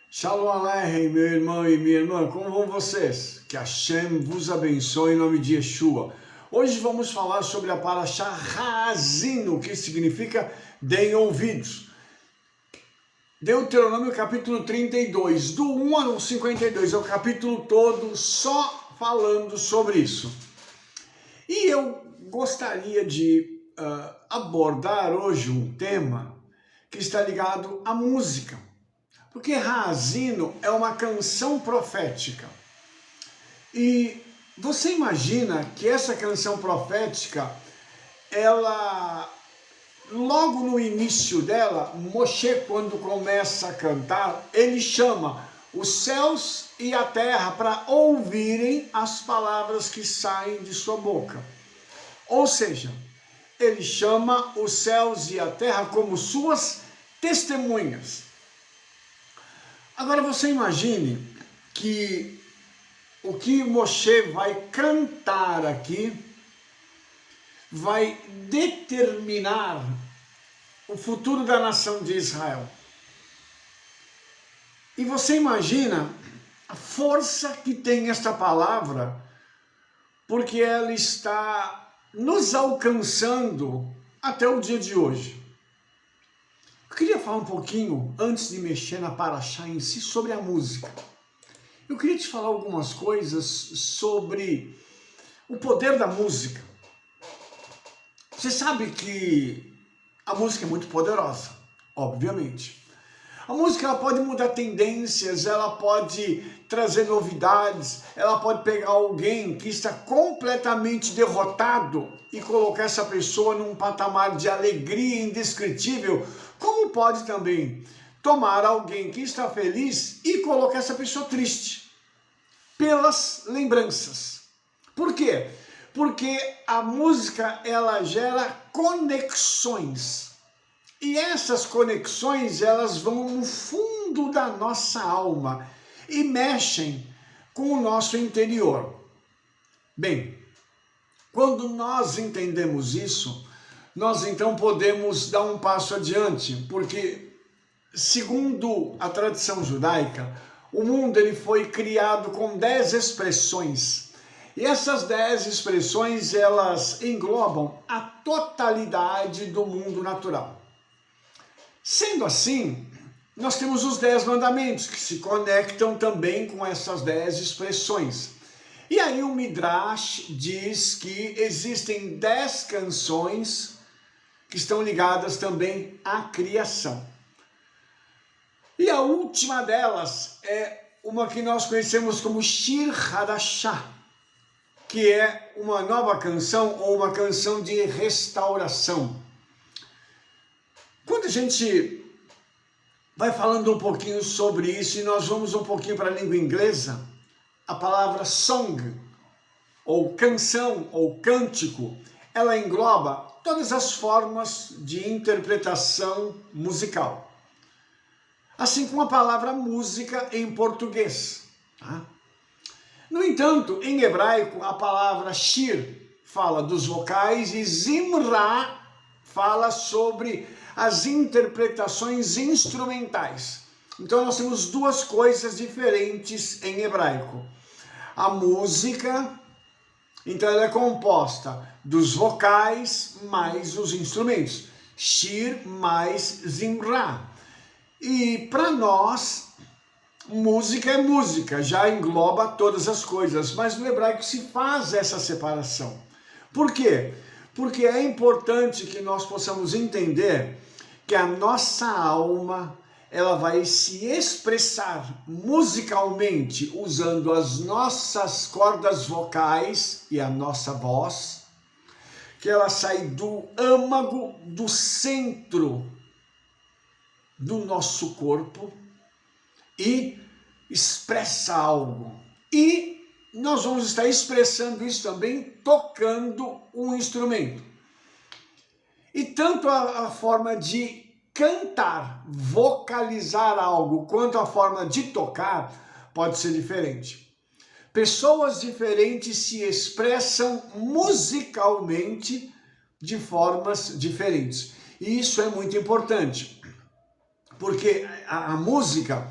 Shalom Aleichem, meu irmão e minha irmã, como vão vocês? Que Hashem vos abençoe em nome de Yeshua. Hoje vamos falar sobre a Parashá Haazinu, que significa deem ouvidos. Deuteronômio capítulo 32, do 1 ao 52, é o capítulo todo só falando sobre isso. E eu gostaria de abordar hoje um tema que está ligado à música. Porque Haazinu é uma canção profética. E você imagina que essa canção profética, ela, logo no início dela, Moshe, quando começa a cantar, ele chama os céus e a terra para ouvirem as palavras que saem de sua boca. Ou seja, ele chama os céus e a terra como suas testemunhas. Agora você imagine que o que Moshe vai cantar aqui vai determinar o futuro da nação de Israel. E você imagina a força que tem esta palavra, porque ela está nos alcançando até o dia de hoje. Eu queria falar um pouquinho, antes de mexer na Parashá em si, sobre a música. Eu queria te falar algumas coisas sobre o poder da música. Você sabe que a música é muito poderosa, obviamente. A música ela pode mudar tendências, ela pode trazer novidades, ela pode pegar alguém que está completamente derrotado e colocar essa pessoa num patamar de alegria indescritível, como pode também tomar alguém que está feliz e colocar essa pessoa triste, pelas lembranças. Por quê? Porque a música ela gera conexões. E essas conexões, elas vão no fundo da nossa alma e mexem com o nosso interior. Bem, quando nós entendemos isso, nós então podemos dar um passo adiante, porque segundo a tradição judaica, o mundo ele foi criado com 10 expressões. E essas 10 expressões, elas englobam a totalidade do mundo natural. Sendo assim, nós temos os 10 mandamentos, que se conectam também com essas 10 expressões. E aí o Midrash diz que existem 10 canções que estão ligadas também à criação. E a última delas é uma que nós conhecemos como Shir Hadashah, que é uma nova canção ou uma canção de restauração. Quando a gente vai falando um pouquinho sobre isso, e nós vamos um pouquinho para a língua inglesa, a palavra song, ou canção, ou cântico, ela engloba todas as formas de interpretação musical. Assim como a palavra música em português. Tá? No entanto, em hebraico, a palavra shir fala dos vocais e zimra fala sobre as interpretações instrumentais. Então nós temos duas coisas diferentes em hebraico. A música, então ela é composta dos vocais mais os instrumentos. Shir mais zimra. E para nós, música é música, já engloba todas as coisas, mas no hebraico se faz essa separação. Por quê? Porque é importante que nós possamos entender que a nossa alma, ela vai se expressar musicalmente usando as nossas cordas vocais e a nossa voz, que ela sai do âmago, do centro do nosso corpo e expressa algo. E nós vamos estar expressando isso também tocando um instrumento. E tanto a forma de cantar, vocalizar algo, quanto a forma de tocar pode ser diferente. Pessoas diferentes se expressam musicalmente de formas diferentes. E isso é muito importante. Porque a música,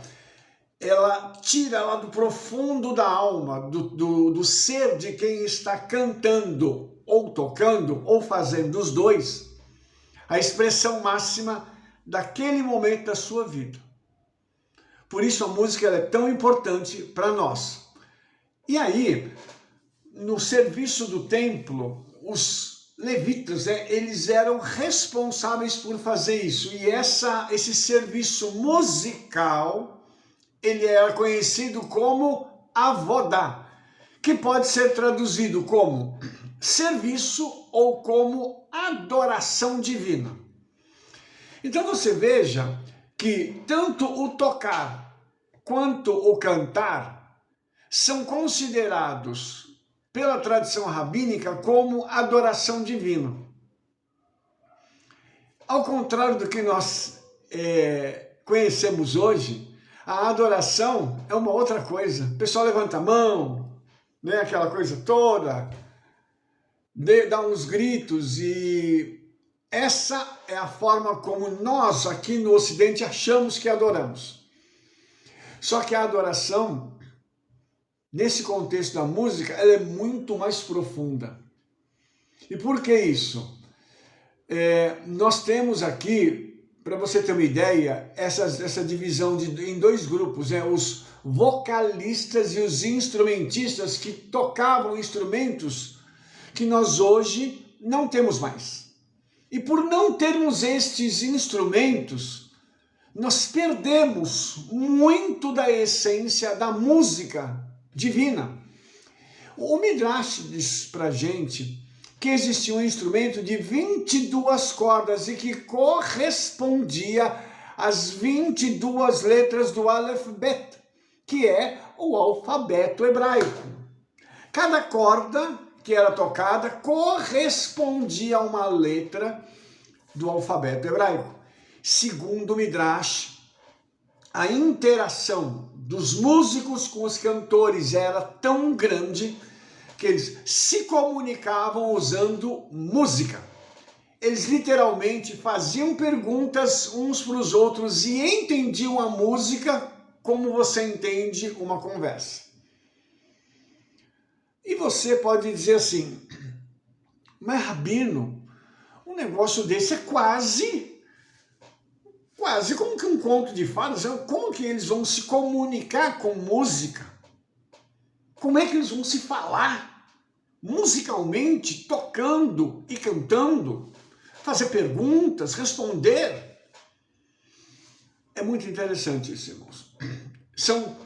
ela tira lá do profundo da alma, do ser de quem está cantando, ou tocando, ou fazendo os dois, a expressão máxima daquele momento da sua vida. Por isso a música ela é tão importante para nós. E aí, no serviço do templo, os levitas, eles eram responsáveis por fazer isso. E esse serviço musical, ele era conhecido como avodá, que pode ser traduzido como serviço ou como adoração divina. Então você veja que tanto o tocar quanto o cantar são considerados pela tradição rabínica como adoração divina. Ao contrário do que nós conhecemos hoje, a adoração é uma outra coisa. O pessoal levanta a mão, né, aquela coisa toda, dá uns gritos, e essa é a forma como nós aqui no Ocidente achamos que adoramos. Só que a adoração, nesse contexto da música, ela é muito mais profunda. E por que isso? Nós temos aqui, para você ter uma ideia, essa divisão em dois grupos, os vocalistas e os instrumentistas que tocavam instrumentos que nós hoje não temos mais. E por não termos estes instrumentos, nós perdemos muito da essência da música divina. O Midrash diz pra gente que existia um instrumento de 22 cordas e que correspondia às 22 letras do Aleph Bet, que é o alfabeto hebraico. Cada corda que era tocada correspondia a uma letra do alfabeto hebraico. Segundo o Midrash, a interação dos músicos com os cantores era tão grande que eles se comunicavam usando música. Eles literalmente faziam perguntas uns para os outros e entendiam a música como você entende uma conversa. E você pode dizer assim, mas Rabino, um negócio desse é quase como que um conto de fadas. Como que eles vão se comunicar com música? Como é que eles vão se falar musicalmente, tocando e cantando, fazer perguntas, responder? É muito interessante isso, irmãos. São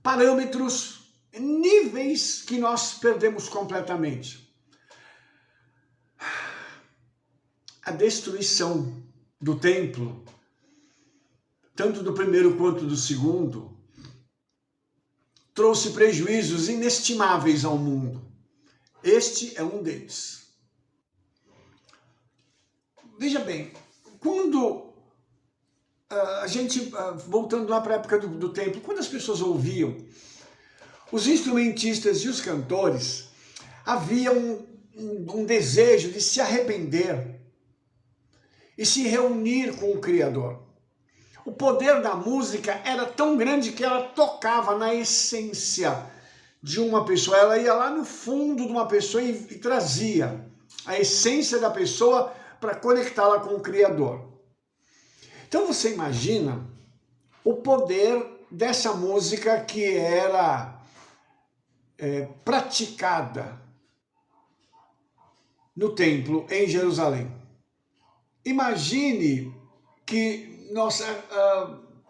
parâmetros, níveis que nós perdemos completamente. A destruição do templo, tanto do primeiro quanto do segundo, trouxe prejuízos inestimáveis ao mundo. Este é um deles. Veja bem, quando a gente, voltando lá para a época do templo, quando as pessoas ouviam os instrumentistas e os cantores, havia um desejo de se arrepender e se reunir com o Criador. O poder da música era tão grande que ela tocava na essência de uma pessoa. Ela ia lá no fundo de uma pessoa e trazia a essência da pessoa para conectá-la com o Criador. Então você imagina o poder dessa música que era praticada no templo em Jerusalém. Imagine que nós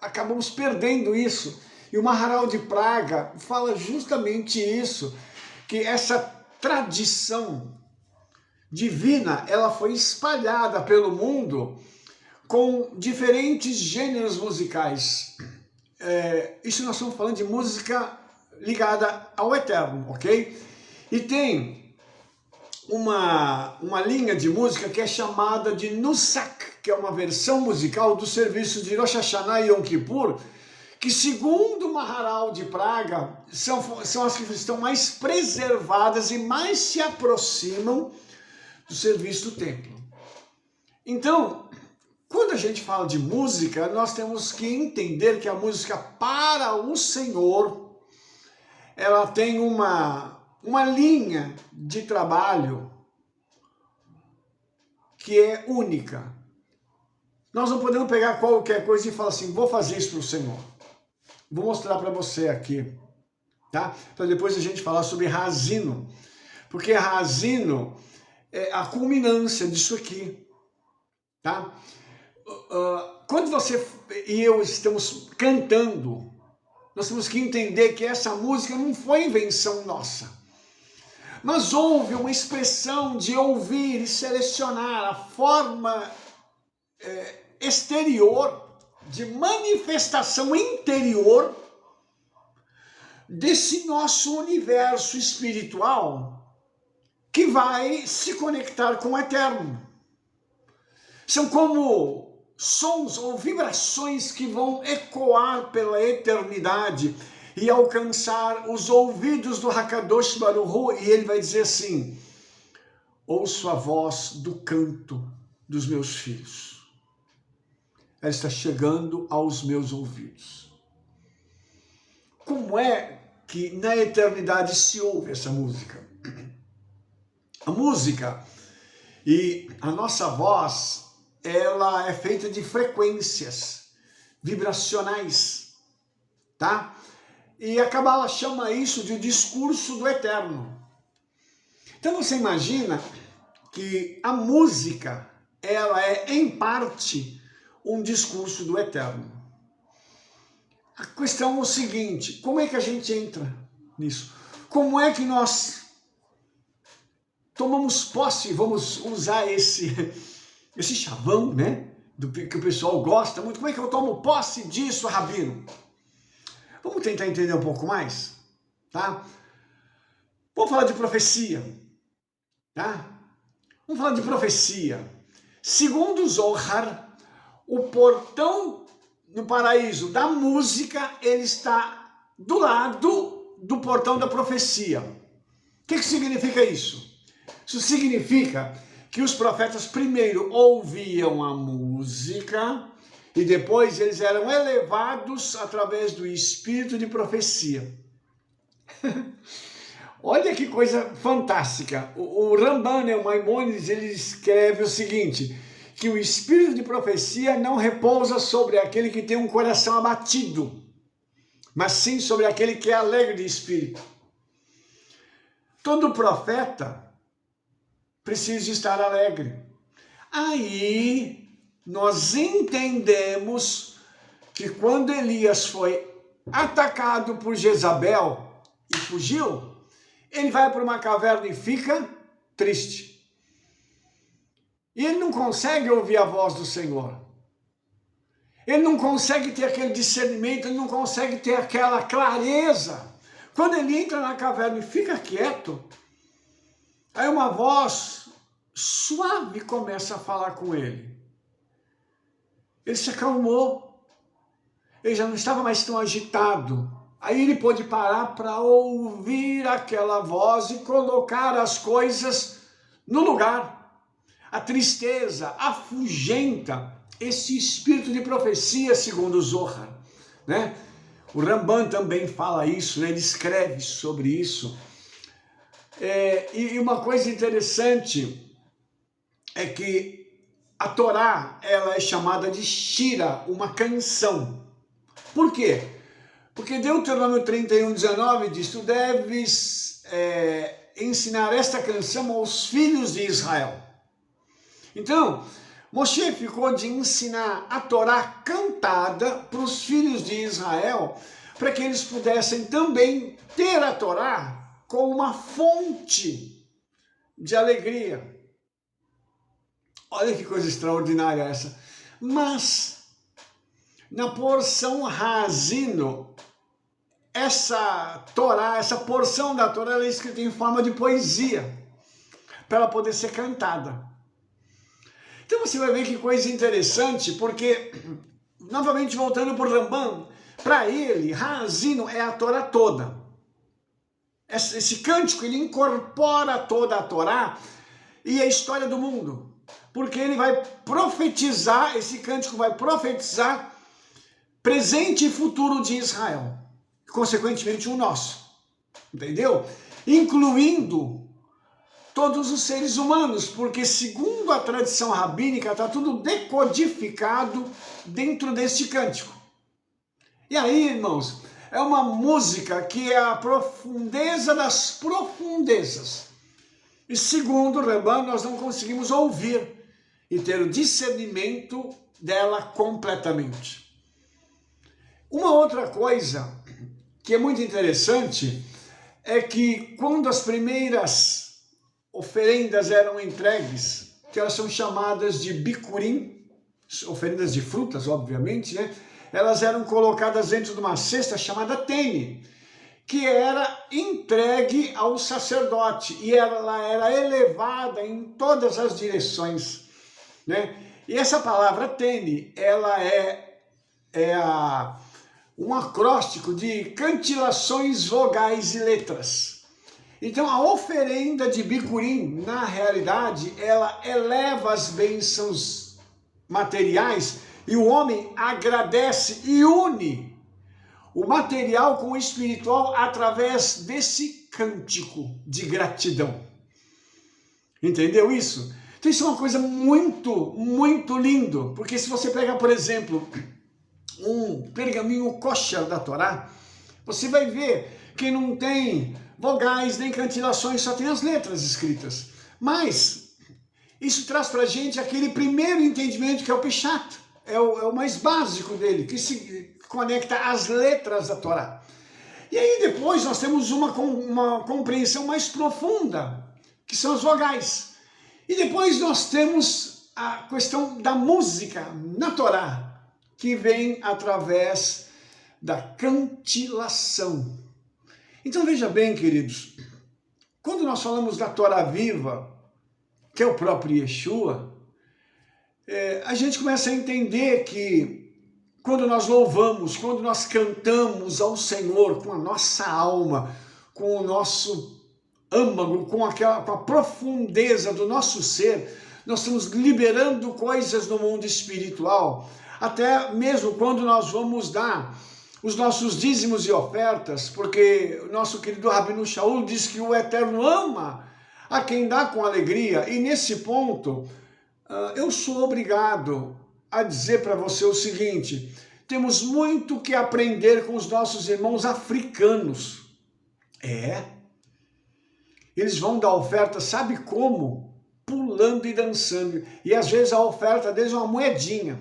acabamos perdendo isso. E o Maharal de Praga fala justamente isso, que essa tradição divina, ela foi espalhada pelo mundo com diferentes gêneros musicais. Isso nós estamos falando de música ligada ao Eterno, ok? E tem uma linha de música que é chamada de Nusach, que é uma versão musical do serviço de Rosh Hashanah e Yom Kippur, que segundo o Maharal de Praga, são as que estão mais preservadas e mais se aproximam do serviço do templo. Então, Quando a gente fala de música, nós temos que entender que a música para o Senhor, ela tem uma linha de trabalho que é única. Nós não podemos pegar qualquer coisa e falar assim, vou fazer isso para o Senhor. Vou mostrar para você aqui, tá? Para depois a gente falar sobre Razino. Porque Razino é a culminância disso aqui, tá? Quando você e eu estamos cantando, nós temos que entender que essa música não foi invenção nossa. Mas houve uma expressão de ouvir e selecionar a forma exterior, de manifestação interior desse nosso universo espiritual que vai se conectar com o eterno. São como sons ou vibrações que vão ecoar pela eternidade e alcançar os ouvidos do Hakadosh Baruch Hu, e ele vai dizer assim, ouço a voz do canto dos meus filhos. Ela está chegando aos meus ouvidos. Como é que na eternidade se ouve essa música? A música e a nossa voz, ela é feita de frequências vibracionais, tá? E a Kabbalah chama isso de discurso do eterno. Então você imagina que a música, ela é em parte um discurso do eterno. A questão é o seguinte, como é que a gente entra nisso? Como é que nós tomamos posse, vamos usar esse chavão, né? Que o pessoal gosta muito. Como é que eu tomo posse disso, Rabino? Vamos tentar entender um pouco mais, tá? Vamos falar de profecia, tá? Vamos falar de profecia. Segundo o Zohar, o portão no paraíso da música, ele está do lado do portão da profecia. O que significa isso? Isso significa que os profetas primeiro ouviam a música e depois eles eram elevados através do espírito de profecia. Olha que coisa fantástica. O Ramban, o Maimônides, ele escreve o seguinte, que o espírito de profecia não repousa sobre aquele que tem um coração abatido, mas sim sobre aquele que é alegre de espírito. Todo profeta precisa estar alegre. Aí nós entendemos que quando Elias foi atacado por Jezabel e fugiu, ele vai para uma caverna e fica triste. E ele não consegue ouvir a voz do Senhor. Ele não consegue ter aquele discernimento, ele não consegue ter aquela clareza. Quando ele entra na caverna e fica quieto, aí uma voz suave começa a falar com ele. Ele se acalmou. Ele já não estava mais tão agitado. Aí ele pôde parar para ouvir aquela voz e colocar as coisas no lugar. A tristeza afugenta esse espírito de profecia, segundo o Zohar, né? O Ramban também fala isso, né? Ele escreve sobre isso. E uma coisa interessante é que a Torá, ela é chamada de Shira, uma canção. Por quê? Porque Deuteronômio 31:19 diz, tu deves ensinar esta canção aos filhos de Israel. Então, Moshe ficou de ensinar a Torá cantada para os filhos de Israel, para que eles pudessem também ter a Torá como uma fonte de alegria. Olha que coisa extraordinária essa. Mas, na porção Razino, essa Torá, essa porção da Torá, ela é escrita em forma de poesia, para ela poder ser cantada. Então você vai ver que coisa interessante, porque, novamente voltando para o Ramban, para ele, Razino é a Torá toda. Esse cântico, ele incorpora toda a Torá e a história do mundo. porque ele vai profetizar, esse cântico vai profetizar presente e futuro de Israel, consequentemente o nosso, entendeu? Incluindo todos os seres humanos, porque segundo a tradição rabínica está tudo decodificado dentro deste cântico. E aí, irmãos, é uma música que é a profundeza das profundezas. E segundo o Rambam, nós não conseguimos ouvir e ter o discernimento dela completamente. Uma outra coisa que é muito interessante é que quando as primeiras oferendas eram entregues, que elas são chamadas de bikurim, oferendas de frutas, obviamente, né? Elas eram colocadas dentro de uma cesta chamada tene, que era entregue ao sacerdote, e ela era elevada em todas as direções, né? E essa palavra tene, ela um acróstico de cantilações, vogais e letras. Então a oferenda de bikurim, na realidade, ela eleva as bênçãos materiais e o homem agradece e une o material com o espiritual através desse cântico de gratidão. Entendeu isso? Então isso é uma coisa muito, muito lindo, porque se você pegar, por exemplo, um pergaminho kosher da Torá, você vai ver que não tem vogais nem cantilações, só tem as letras escritas. Mas isso traz para a gente aquele primeiro entendimento que é o Peshat, é o mais básico dele, que se conecta às letras da Torá. E aí depois nós temos uma compreensão mais profunda, que são as vogais. E depois nós temos a questão da música na Torá, que vem através da cantilação. Então veja bem, queridos, quando nós falamos da Torá viva, que é o próprio Yeshua, a gente começa a entender que quando nós louvamos, quando nós cantamos ao Senhor com a nossa alma, com o nosso âmago, com a profundeza do nosso ser, nós estamos liberando coisas no mundo espiritual. Até mesmo quando nós vamos dar os nossos dízimos e ofertas, porque o nosso querido Rabino Shaul diz que o Eterno ama a quem dá com alegria, e nesse ponto eu sou obrigado a dizer para você o seguinte: temos muito que aprender com os nossos irmãos africanos. Eles vão dar oferta, sabe como? Pulando e dançando, e às vezes a oferta deles é uma moedinha,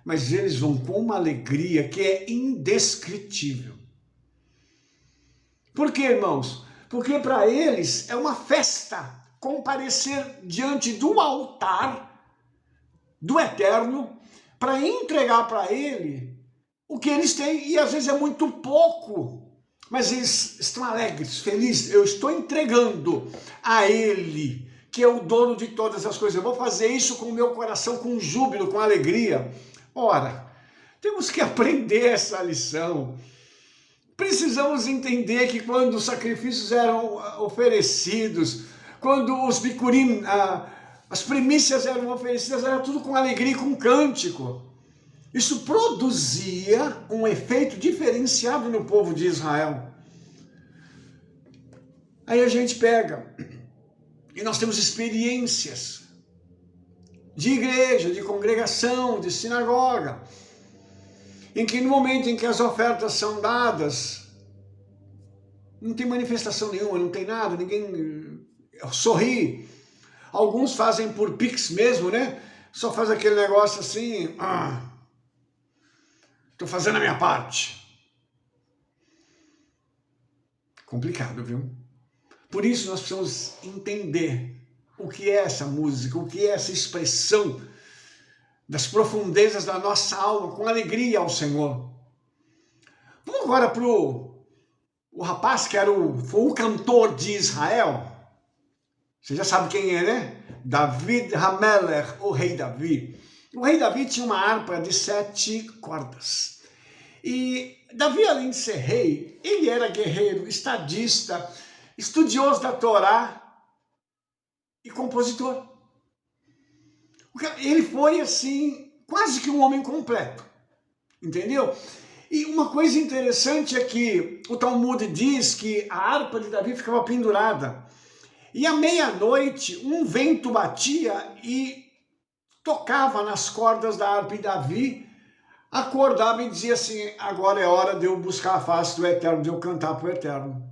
mas eles vão com uma alegria que é indescritível. Por quê, irmãos? Porque para eles é uma festa comparecer diante do altar do Eterno para entregar para ele o que eles têm, e às vezes é muito pouco, mas eles estão alegres, felizes. Eu estou entregando a ele, que é o dono de todas as coisas. Eu vou fazer isso com o meu coração, com júbilo, com alegria. Ora, temos que aprender essa lição. Precisamos entender que quando os sacrifícios eram oferecidos, quando os bikurim, as primícias eram oferecidas, era tudo com alegria e com cântico. Isso produzia um efeito diferenciado no povo de Israel. Aí a gente pega, e nós temos experiências de igreja, de congregação, de sinagoga, em que no momento em que as ofertas são dadas, não tem manifestação nenhuma, não tem nada, ninguém sorri. Alguns fazem por Pix mesmo, né? Só faz aquele negócio assim, estou fazendo a minha parte. Complicado, viu? Por isso nós precisamos entender o que é essa música, o que é essa expressão das profundezas da nossa alma, com alegria ao Senhor. Vamos agora para o rapaz que foi o cantor de Israel. Você já sabe quem é, né? David Hamelech, o rei Davi. O rei Davi tinha uma harpa de 7 cordas. E Davi, além de ser rei, ele era guerreiro, estadista, estudioso da Torá e compositor. Ele foi assim, quase que um homem completo, entendeu? E uma coisa interessante é que o Talmud diz que a harpa de Davi ficava pendurada. E à meia-noite um vento batia e tocava nas cordas da harpa, e Davi acordava e dizia assim: agora é hora de eu buscar a face do Eterno, de eu cantar para o Eterno.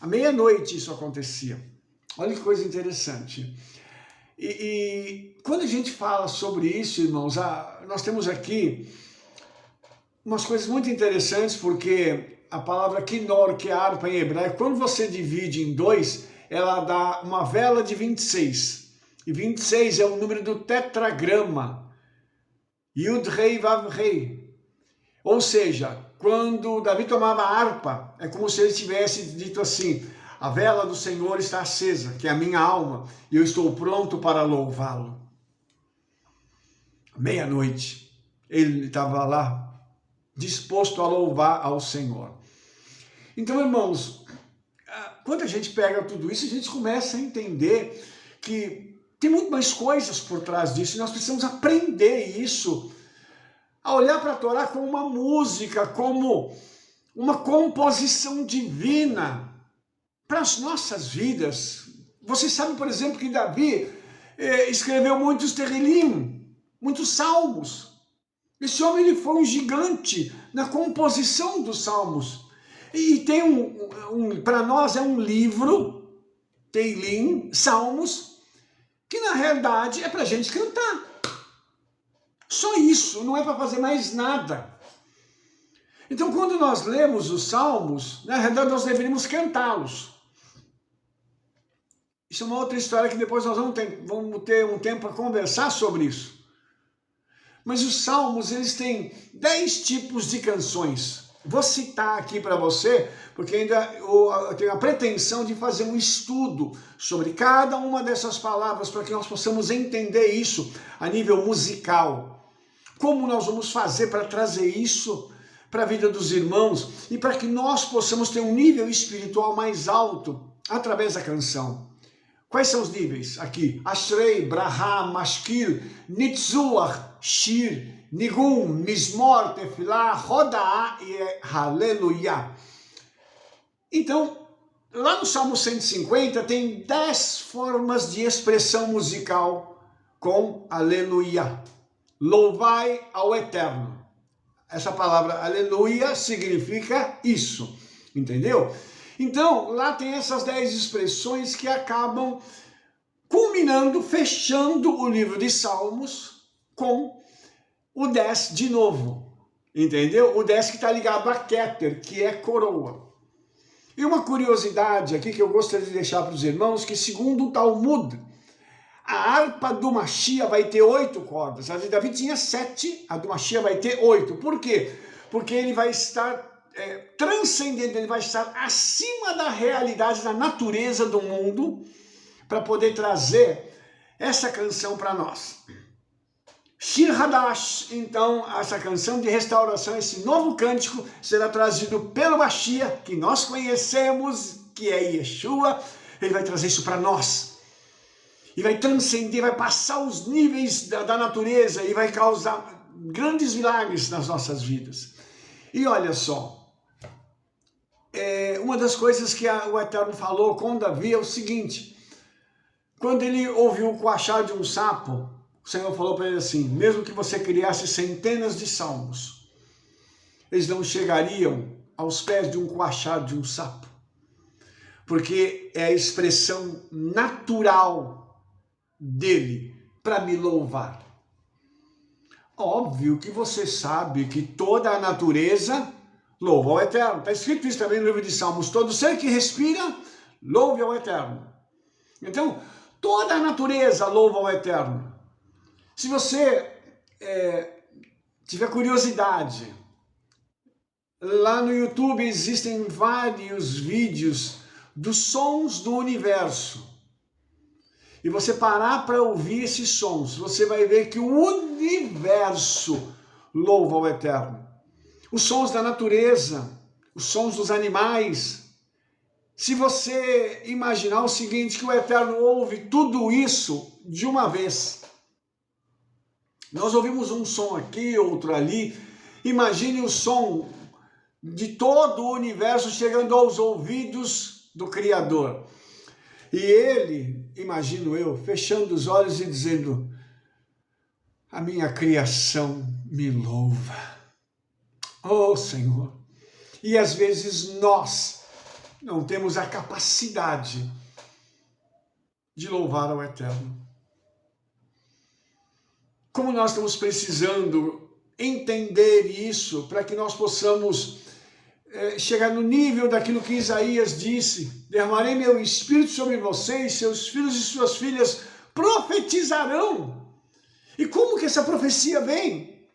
À meia-noite isso acontecia. Olha que coisa interessante. E quando a gente fala sobre isso, irmãos, nós temos aqui umas coisas muito interessantes, porque a palavra kinor, que é a harpa em hebraico, quando você divide em dois, ela dá uma vela de 26. E 26 é o número do tetragrama. Yud Rei Vav Rei. Ou seja, quando Davi tomava a harpa, é como se ele tivesse dito assim: a vela do Senhor está acesa, que é a minha alma, e eu estou pronto para louvá-lo. Meia-noite, ele estava lá, disposto a louvar ao Senhor. Então, irmãos, quando a gente pega tudo isso, a gente começa a entender que tem muito mais coisas por trás disso, e nós precisamos aprender isso, a olhar para a Torá como uma música, como uma composição divina para as nossas vidas. Vocês sabem, por exemplo, que Davi escreveu muitos Terrilim, muitos salmos. Esse homem ele foi um gigante na composição dos salmos. E tem para nós é um livro, Teilim, Salmos, que na realidade é para a gente cantar. Só isso, não é para fazer mais nada. Então, quando nós lemos os Salmos, na realidade nós deveríamos cantá-los. Isso é uma outra história que depois nós vamos ter um tempo para conversar sobre isso. Mas os Salmos, eles têm 10 tipos de canções. Vou citar aqui para você, porque ainda eu tenho a pretensão de fazer um estudo sobre cada uma dessas palavras, para que nós possamos entender isso a nível musical. Como nós vamos fazer para trazer isso para a vida dos irmãos e para que nós possamos ter um nível espiritual mais alto através da canção. Quais são os níveis aqui? Ashrei, Braha, Mashkil, Nitzuach, Shir, Nigum, Mizmor, Tefillah, Rodaá e Haleluya. Então, lá no Salmo 150 tem 10 formas de expressão musical com Aleluia. Louvai ao Eterno. Essa palavra Aleluia significa isso, entendeu? Então, lá tem essas 10 expressões que acabam culminando, fechando o livro de Salmos com o 10 de novo, entendeu? O 10 que está ligado a Keter, que é coroa. E uma curiosidade aqui que eu gostaria de deixar para os irmãos, que segundo o Talmud, a harpa do Mashiach vai ter 8 cordas. A de Davi tinha 7, a do Mashiach vai ter 8. Por quê? Porque ele vai estar transcendente, ele vai estar acima da realidade, da natureza do mundo, para poder trazer essa canção para nós. Shir Hadash, então, essa canção de restauração, esse novo cântico, será trazido pelo Mashiach, que nós conhecemos, que é Yeshua. Ele vai trazer isso para nós. E vai transcender, vai passar os níveis da natureza e vai causar grandes milagres nas nossas vidas. E olha só, uma das coisas que o Eterno falou com Davi é o seguinte: quando ele ouviu o coachar de um sapo, o Senhor falou para ele assim: mesmo que você criasse centenas de salmos, eles não chegariam aos pés de um coachar de um sapo, porque é a expressão natural dele para me louvar. Óbvio que você sabe que toda a natureza louva ao Eterno. Está escrito isso também no livro de Salmos: todo ser que respira, louve ao Eterno. Então, toda a natureza louva ao Eterno. Se você tiver curiosidade, lá no YouTube existem vários vídeos dos sons do universo. E você parar para ouvir esses sons, você vai ver que o universo louva ao Eterno. Os sons da natureza, os sons dos animais. Se você imaginar o seguinte, que o Eterno ouve tudo isso de uma vez. Nós ouvimos um som aqui, outro ali. Imagine o som de todo o universo chegando aos ouvidos do Criador. E ele, imagino eu, fechando os olhos e dizendo: a minha criação me louva. Oh, Senhor! E às vezes nós não temos a capacidade de louvar ao Eterno. Como nós estamos precisando entender isso para que nós possamos chegar no nível daquilo que Isaías disse: derramarei meu espírito sobre vocês, seus filhos e suas filhas profetizarão. E como que essa profecia vem?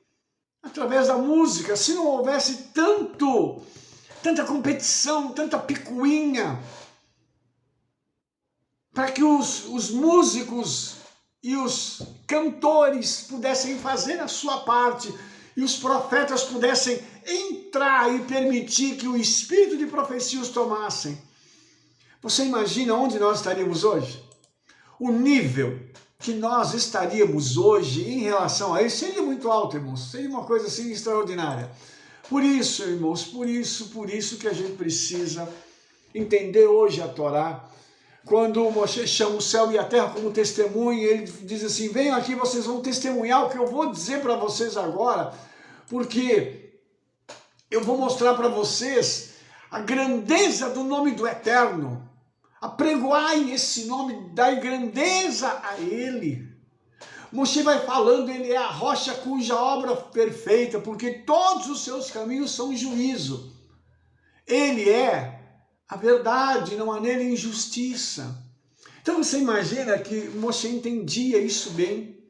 Através da música. Se não houvesse tanta competição, tanta picuinha, para que os músicos e os cantores pudessem fazer a sua parte e os profetas pudessem entrar e permitir que o espírito de profecia os tomassem, você imagina onde nós estaríamos hoje? O nível que nós estaríamos hoje em relação a isso seria muito alto, irmãos. Seria uma coisa assim extraordinária. Por isso, irmãos, por isso que a gente precisa entender hoje a Torá. Quando Moshe chama o céu e a terra como testemunha, ele diz assim: venham aqui, vocês vão testemunhar o que eu vou dizer para vocês agora, porque eu vou mostrar para vocês a grandeza do nome do Eterno. Apregoai esse nome, dai grandeza a ele. Moshe vai falando, ele é a rocha cuja obra perfeita, porque todos os seus caminhos são juízo. Ele é a verdade, não há nele injustiça. Então você imagina que Moshe entendia isso bem.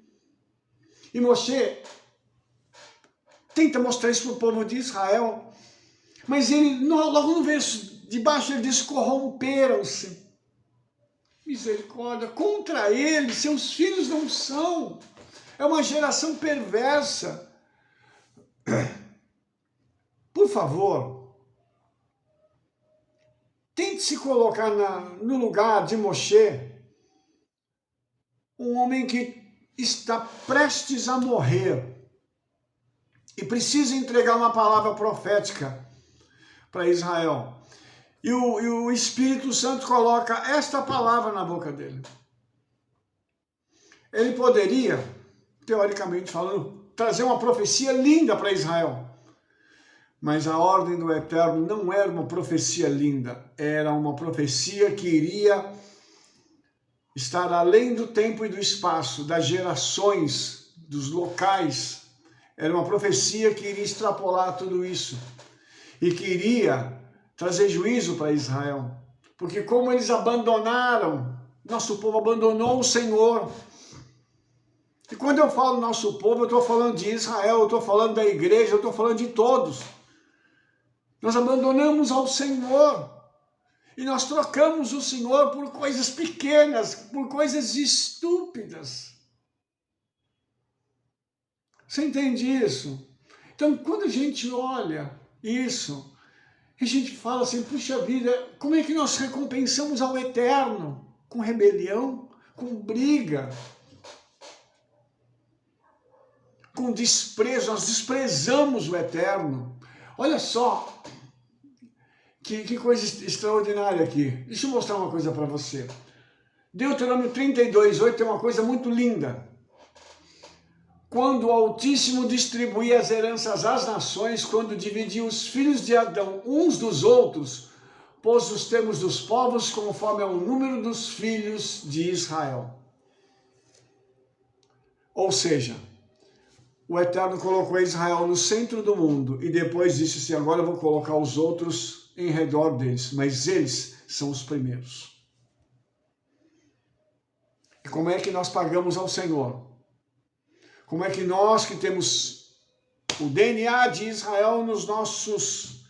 E Moshe tenta mostrar isso para o povo de Israel. Mas ele, logo no verso de baixo, ele diz: corromperam-se. Misericórdia, contra ele, seus filhos não são. É uma geração perversa. Por favor, tente se colocar no lugar de Moshe, um homem que está prestes a morrer e precisa entregar uma palavra profética para Israel. E o Espírito Santo coloca esta palavra na boca dele. Ele poderia, teoricamente falando, trazer uma profecia linda para Israel. Mas a ordem do Eterno não era uma profecia linda, era uma profecia que iria estar além do tempo e do espaço, das gerações, dos locais. Era uma profecia que iria extrapolar tudo isso e que iria trazer juízo para Israel. Porque como eles abandonaram, nosso povo abandonou o Senhor. E quando eu falo nosso povo, eu estou falando de Israel, eu estou falando da igreja, eu estou falando de todos. Nós abandonamos ao Senhor e nós trocamos o Senhor por coisas pequenas, por coisas estúpidas. Você entende isso? Então, quando a gente olha isso, a gente fala assim: puxa vida, como é que nós recompensamos ao Eterno? Com rebelião, com briga, com desprezo. Nós desprezamos o Eterno. Olha só, que coisa extraordinária aqui. Deixa eu mostrar uma coisa para você. Deuteronômio 32:8 é uma coisa muito linda. Quando o Altíssimo distribuía as heranças às nações, quando dividia os filhos de Adão uns dos outros, pôs os termos dos povos conforme ao número dos filhos de Israel. Ou seja, o Eterno colocou Israel no centro do mundo e depois disse assim: agora eu vou colocar os outros em redor deles, mas eles são os primeiros. E como é que nós pagamos ao Senhor? Como é que nós que temos o DNA de Israel nas nossas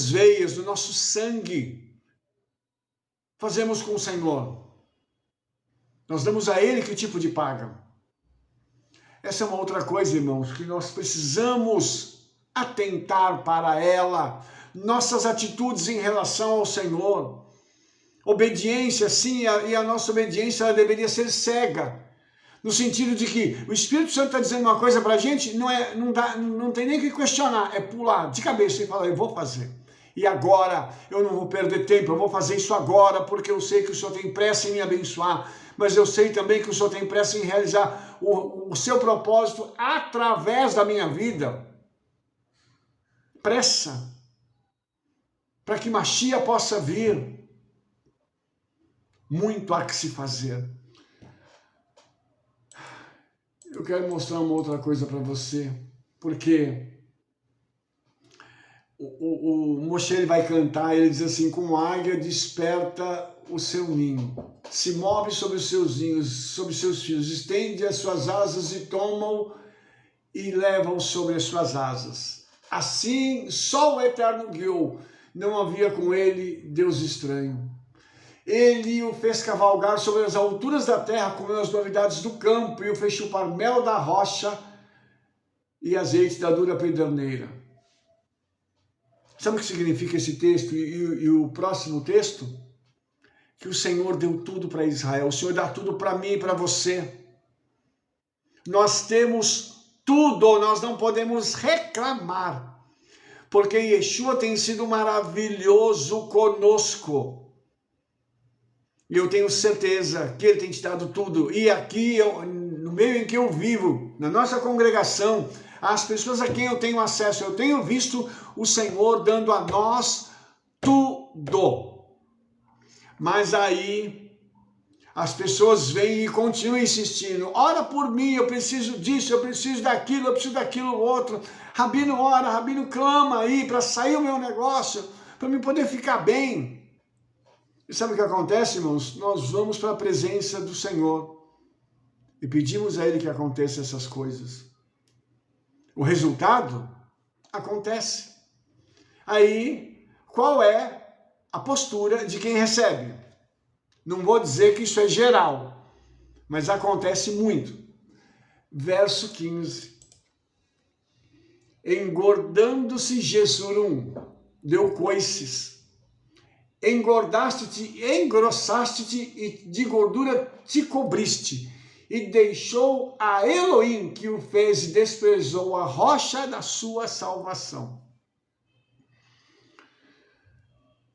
veias, no nosso sangue, fazemos com o Senhor? Nós damos a Ele que tipo de paga? Essa é uma outra coisa, irmãos, que nós precisamos atentar para ela. Nossas atitudes em relação ao Senhor. Obediência, sim, e a nossa obediência ela deveria ser cega. No sentido de que o Espírito Santo está dizendo uma coisa para a gente, não tem nem que questionar, é pular de cabeça e falar, eu vou fazer. E agora, eu não vou perder tempo, eu vou fazer isso agora, porque eu sei que o Senhor tem pressa em me abençoar, mas eu sei também que o Senhor tem pressa em realizar o seu propósito através da minha vida. Pressa, para que Mashiach possa vir. Muito há que se fazer. Eu quero mostrar uma outra coisa para você, porque o Moshe ele vai cantar, ele diz assim, como a águia desperta o seu ninho, se move sobre os seus ninhos, sobre os seus fios, estende as suas asas e toma-o e leva-o sobre as suas asas. Assim, só o Eterno guiou, não havia com ele Deus estranho. Ele o fez cavalgar sobre as alturas da terra, comeu as novidades do campo e o fez chupar mel da rocha e azeite da dura pederneira. Sabe o que significa esse texto e o próximo texto? Que o Senhor deu tudo para Israel, o Senhor dá tudo para mim e para você. Nós temos tudo, nós não podemos reclamar, porque Yeshua tem sido maravilhoso conosco. E eu tenho certeza que Ele tem te dado tudo. E aqui, no meio em que eu vivo, na nossa congregação, as pessoas a quem eu tenho acesso, eu tenho visto o Senhor dando a nós tudo. Mas aí, as pessoas vêm e continuam insistindo. Ora por mim, eu preciso disso, eu preciso daquilo outro. Rabino ora, Rabino clama aí para sair o meu negócio, para me poder ficar bem. E sabe o que acontece, irmãos? Nós vamos para a presença do Senhor e pedimos a Ele que aconteça essas coisas. O resultado acontece. Aí, qual é a postura de quem recebe? Não vou dizer que isso é geral, mas acontece muito. Verso 15. Engordando-se Jesurum, deu coices. Engordaste-te, engrossaste-te e de gordura te cobriste, e deixou a Elohim que o fez e desprezou a rocha da sua salvação.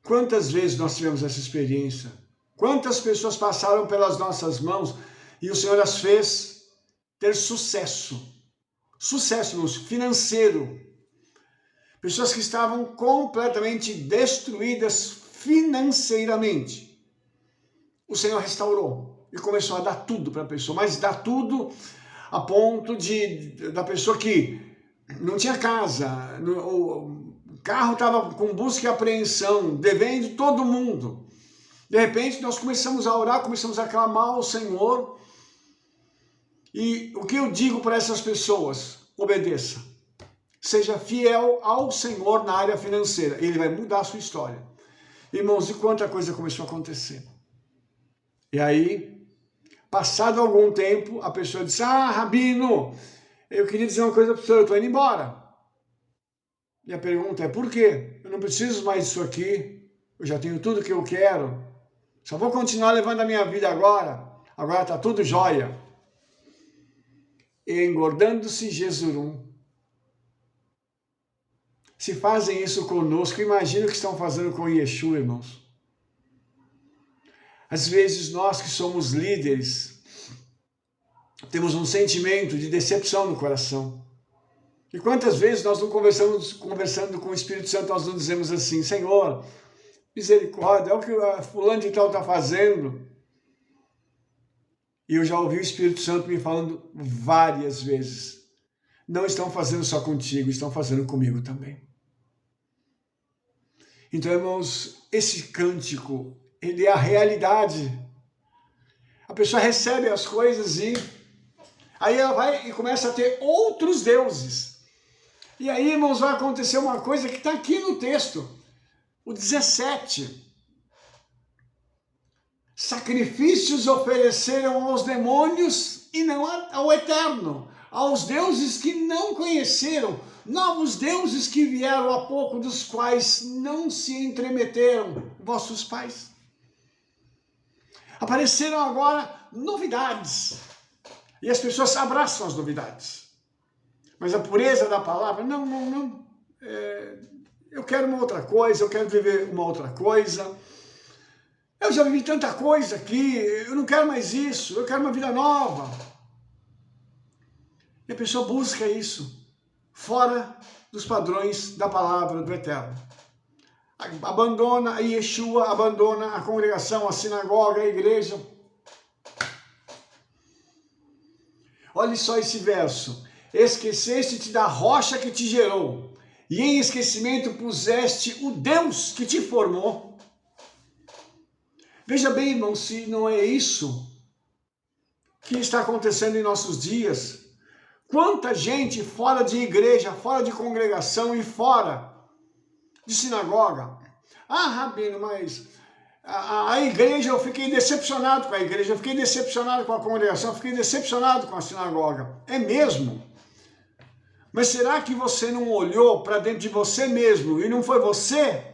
Quantas vezes nós tivemos essa experiência? Quantas pessoas passaram pelas nossas mãos e o Senhor as fez ter sucesso? Sucesso financeiro. Pessoas que estavam completamente destruídas financeiramente. O Senhor restaurou e começou a dar tudo para a pessoa, mas dar tudo a ponto da pessoa que não tinha casa, o carro estava com busca e apreensão, devendo todo mundo. De repente nós começamos a orar, começamos a clamar ao Senhor. E o que eu digo para essas pessoas? Obedeça. Seja fiel ao Senhor na área financeira. Ele vai mudar a sua história. Irmãos, e quanta coisa começou a acontecer. E aí, passado algum tempo, a pessoa disse, Rabino, eu queria dizer uma coisa para o senhor, eu estou indo embora. E a pergunta é, por quê? Eu não preciso mais disso aqui, eu já tenho tudo que eu quero, só vou continuar levando a minha vida agora está tudo jóia. E engordando-se Jesurum. Se fazem isso conosco, imagina o que estão fazendo com Yeshua, irmãos. Às vezes nós que somos líderes, temos um sentimento de decepção no coração. E quantas vezes nós não conversando com o Espírito Santo, nós não dizemos assim, Senhor, misericórdia, é o que fulano de tal está fazendo. E eu já ouvi o Espírito Santo me falando várias vezes, não estão fazendo só contigo, estão fazendo comigo também. Então, irmãos, esse cântico, ele é a realidade. A pessoa recebe as coisas e aí ela vai e começa a ter outros deuses. E aí, irmãos, vai acontecer uma coisa que está aqui no texto, o 17. Sacrifícios ofereceram aos demônios e não ao Eterno, aos deuses que não conheceram, novos deuses que vieram há pouco, dos quais não se entremeteram vossos pais. Apareceram agora novidades. E as pessoas abraçam as novidades. Mas a pureza da palavra, não. Eu quero uma outra coisa, eu quero viver uma outra coisa. Eu já vivi tanta coisa aqui, eu não quero mais isso, eu quero uma vida nova. E a pessoa busca isso, fora dos padrões da palavra do Eterno. Abandona a Yeshua, abandona a congregação, a sinagoga, a igreja. Olhe só esse verso. Esqueceste-te da rocha que te gerou, e em esquecimento puseste o Deus que te formou. Veja bem, irmão, se não é isso que está acontecendo em nossos dias. Quanta gente fora de igreja, fora de congregação e fora de sinagoga. Ah, Rabino, mas a igreja, eu fiquei decepcionado com a igreja, eu fiquei decepcionado com a congregação, eu fiquei decepcionado com a sinagoga. É mesmo? Mas será que você não olhou para dentro de você mesmo e não foi você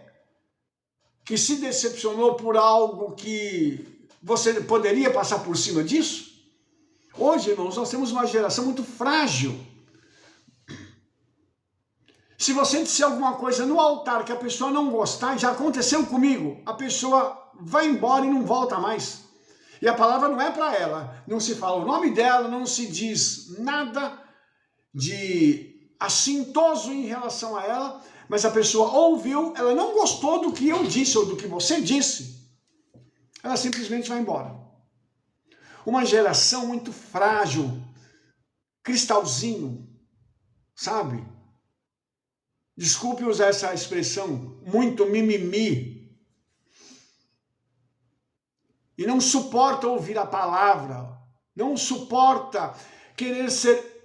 que se decepcionou por algo que você poderia passar por cima disso? Hoje, irmãos, nós temos uma geração muito frágil. Se você disser alguma coisa no altar que a pessoa não gostar, já aconteceu comigo, a pessoa vai embora e não volta mais. E a palavra não é para ela, não se fala o nome dela, não se diz nada de assintoso em relação a ela, mas a pessoa ouviu, ela não gostou do que eu disse ou do que você disse, ela simplesmente vai embora. Uma geração muito frágil, cristalzinho, sabe? Desculpe usar essa expressão, muito mimimi. E não suporta ouvir a palavra, não suporta querer ser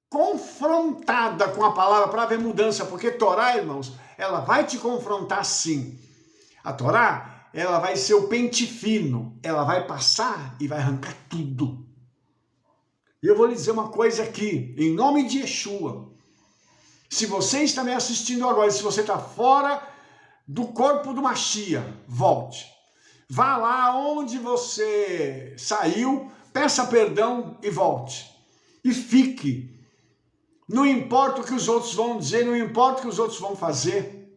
confrontada com a palavra para ver mudança, porque Torá, irmãos, ela vai te confrontar sim. A Torá, ela vai ser o pente fino, ela vai passar e vai arrancar tudo. E eu vou lhe dizer uma coisa aqui, em nome de Yeshua. Se você está me assistindo agora, se você está fora do corpo do Mashiach, volte. Vá lá onde você saiu, peça perdão e volte. E fique. Não importa o que os outros vão dizer, não importa o que os outros vão fazer.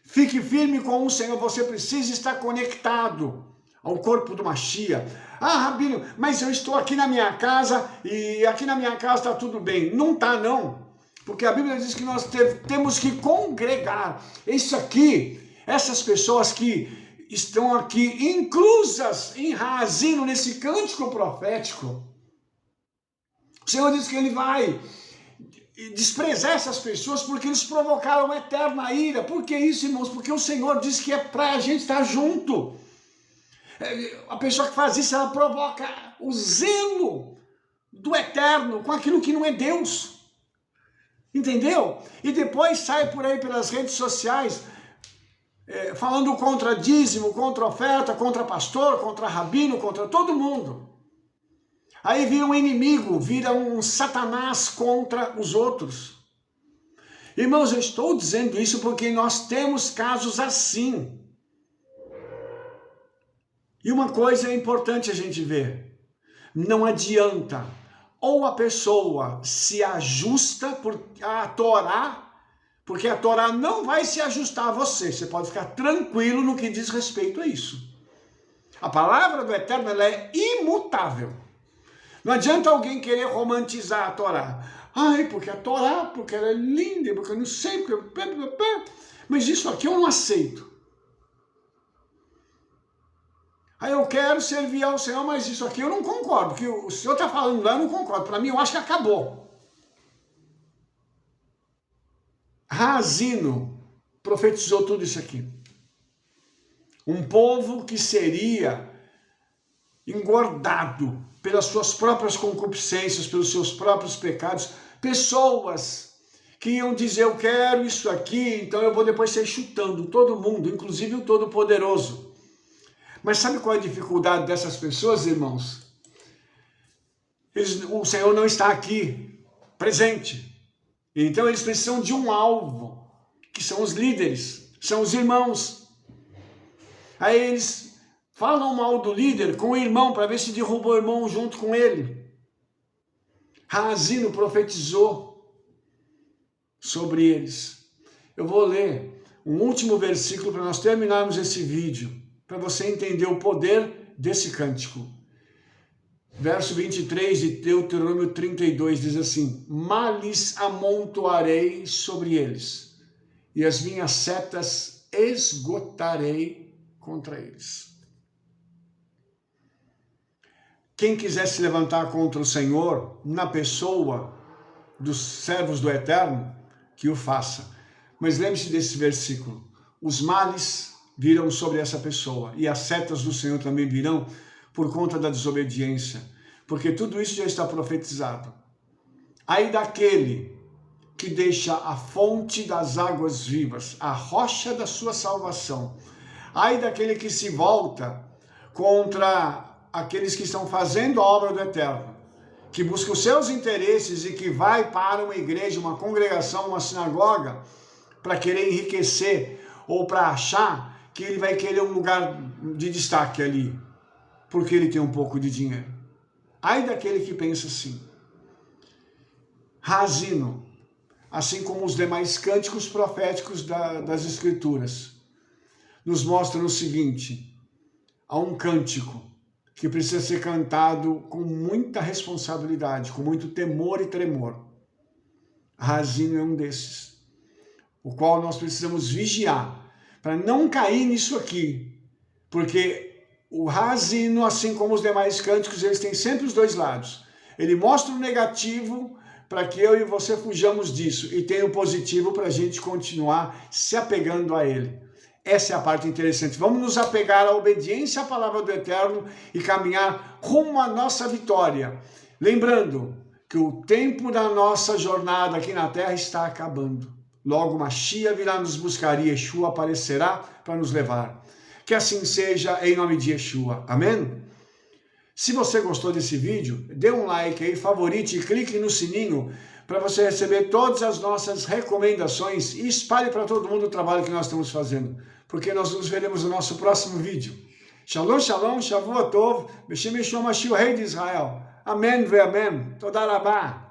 Fique firme com o Senhor, você precisa estar conectado ao corpo do Mashiach. Ah, Rabino, mas eu estou aqui na minha casa e aqui na minha casa está tudo bem. Não está, não. Porque a Bíblia diz que nós temos que congregar. Isso aqui, essas pessoas que estão aqui inclusas em Haazino, nesse cântico profético. O Senhor diz que Ele vai desprezar essas pessoas porque eles provocaram eterna ira. Por que isso, irmãos? Porque o Senhor diz que é para a gente estar junto. A pessoa que faz isso, ela provoca o zelo do eterno com aquilo que não é Deus. Entendeu? E depois sai por aí pelas redes sociais falando contra dízimo, contra oferta, contra pastor, contra rabino, contra todo mundo. Aí vira um inimigo, vira um satanás contra os outros. Irmãos, eu estou dizendo isso porque nós temos casos assim. E uma coisa é importante a gente ver. Não adianta. Ou a pessoa se ajusta à Torá, porque a Torá não vai se ajustar a você. Você pode ficar tranquilo no que diz respeito a isso. A palavra do Eterno, ela é imutável. Não adianta alguém querer romantizar a Torá. Ai, porque a Torá, porque ela é linda, porque eu não sei, porque... Mas isso aqui eu não aceito. Aí eu quero servir ao Senhor, mas isso aqui eu não concordo. Que o Senhor está falando lá, eu não concordo. Para mim, eu acho que acabou. Haazino profetizou tudo isso aqui. Um povo que seria engordado pelas suas próprias concupiscências, pelos seus próprios pecados. Pessoas que iam dizer, eu quero isso aqui, então eu vou depois sair chutando todo mundo, inclusive o Todo-Poderoso. Mas sabe qual é a dificuldade dessas pessoas, irmãos? O Senhor não está aqui, presente. Então eles precisam de um alvo, que são os líderes, são os irmãos. Aí eles falam mal do líder com o irmão, para ver se derruba o irmão junto com ele. Haazino profetizou sobre eles. Eu vou ler um último versículo para nós terminarmos esse vídeo, para você entender o poder desse cântico. Verso 23 de Deuteronômio 32 diz assim: males amontoarei sobre eles, e as minhas setas esgotarei contra eles. Quem quiser se levantar contra o Senhor, na pessoa dos servos do Eterno, que o faça. Mas lembre-se desse versículo: os males virão sobre essa pessoa, e as setas do Senhor também virão por conta da desobediência, porque tudo isso já está profetizado. Ai daquele que deixa a fonte das águas vivas, a rocha da sua salvação. Ai daquele que se volta contra aqueles que estão fazendo a obra do Eterno, que busca os seus interesses e que vai para uma igreja, uma congregação, uma sinagoga, para querer enriquecer ou para achar que ele vai querer um lugar de destaque ali, porque ele tem um pouco de dinheiro. Ai daquele que pensa assim. Haazino, assim como os demais cânticos proféticos das Escrituras, nos mostram o seguinte: há um cântico que precisa ser cantado com muita responsabilidade, com muito temor e tremor. Haazino é um desses, o qual nós precisamos vigiar, para não cair nisso aqui, porque o Haazino, assim como os demais cânticos, eles têm sempre os dois lados. Ele mostra o negativo para que eu e você fujamos disso, e tem o positivo para a gente continuar se apegando a ele. Essa é a parte interessante. Vamos nos apegar à obediência à palavra do Eterno e caminhar rumo à nossa vitória. Lembrando que o tempo da nossa jornada aqui na terra está acabando. Logo Mashiach virá nos buscar e Yeshua aparecerá para nos levar. Que assim seja em nome de Yeshua. Amém? Se você gostou desse vídeo, dê um like aí, favorite e clique no sininho para você receber todas as nossas recomendações e espalhe para todo mundo o trabalho que nós estamos fazendo, porque nós nos veremos no nosso próximo vídeo. Shalom, shalom, Shavua Tov, Beshem Yeshua Mashiach, o Rei de Israel. Amém, ve amém. Toda rabá.